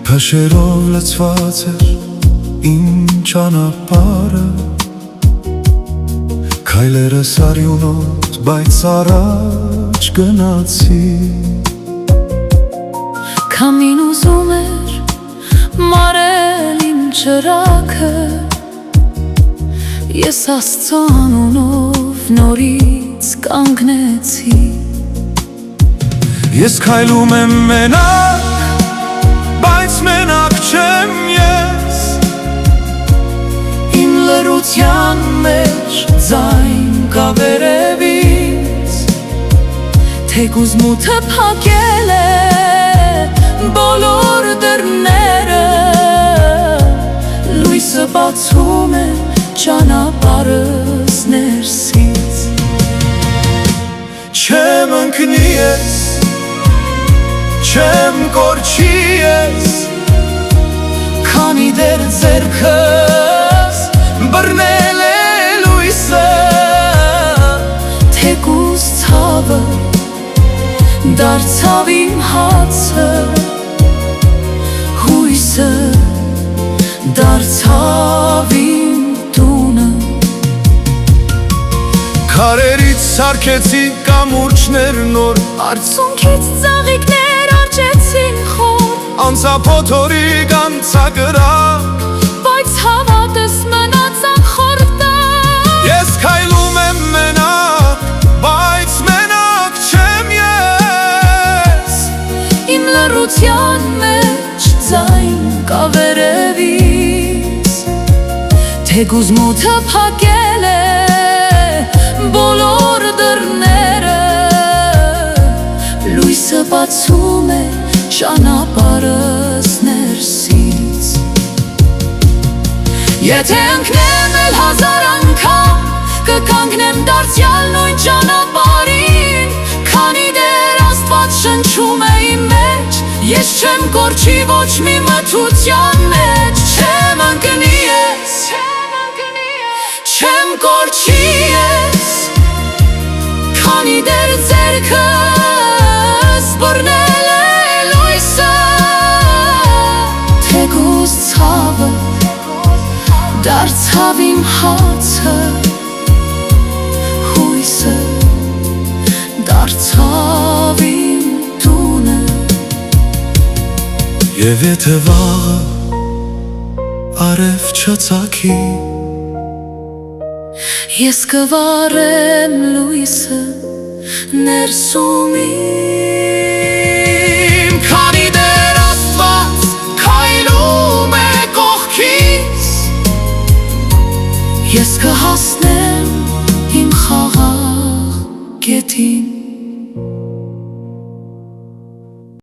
Փշերով լցված էր իմ ճանապարհը, քայլերս արյունոտ, բայց առաջ գնացի։ Քամին ուզում էր մարել իմ ճրագը, ես Աստծո անունով նորից կանգնեցի։ Ես քայլում եմ մենակ, բայց մենակ չեմ ես, իմ լռության մեջ ձայն կա վերևից, թեկուզ մութը փակել է բոլոր դռները, լույսը բացում է ճանապարհս ներսից։ չեմ ընկնի ես, չեմ կորչի ես, քանի դեռ ձեռքս բռնել է լույսը, թեկուզ ցավը դարձավ իմ հացը, հույսը դարձավ իմ տունը։ քարերից սարքեցի կամուրջներ նոր, Արցունքից ծաղիկներ արջեցին խոր, անցափոթորի գանցագրակ, բայց հավատս մնաց անխորտակ։ ես քայլում եմ մենակ, բայց մենակ չեմ ես, Իմ լռության մեջ ձայն կա վերևից, թեկուզ մութը փակել է բոլոր դռները, լույսը բացում է ճանապարհս ներսից։ Եթե ընկնեմ էլ հազար անգամ, կկանգնեմ դարձյալ նույն ճանապարհին, քանի դեռ Աստված շնչում է իմ մեջ, ես չեմ կորչի ոչ մի մթության մեջ, չեմ ընկնի ես, չեմ կորչի ես, քանի դեռ ձեռքս բռնել է լույսը, թեկուզ ցավը դարձավ իմ հացը, հույսը դարձավ իմ տունը։ Եվ եթե վաղը արև չծագի, ես կվառեմ լույսը ներսում իմ, քանի դեռ Աստված քայլում է կողքից, ես կհասնեմ իմ խաղաղ գետին։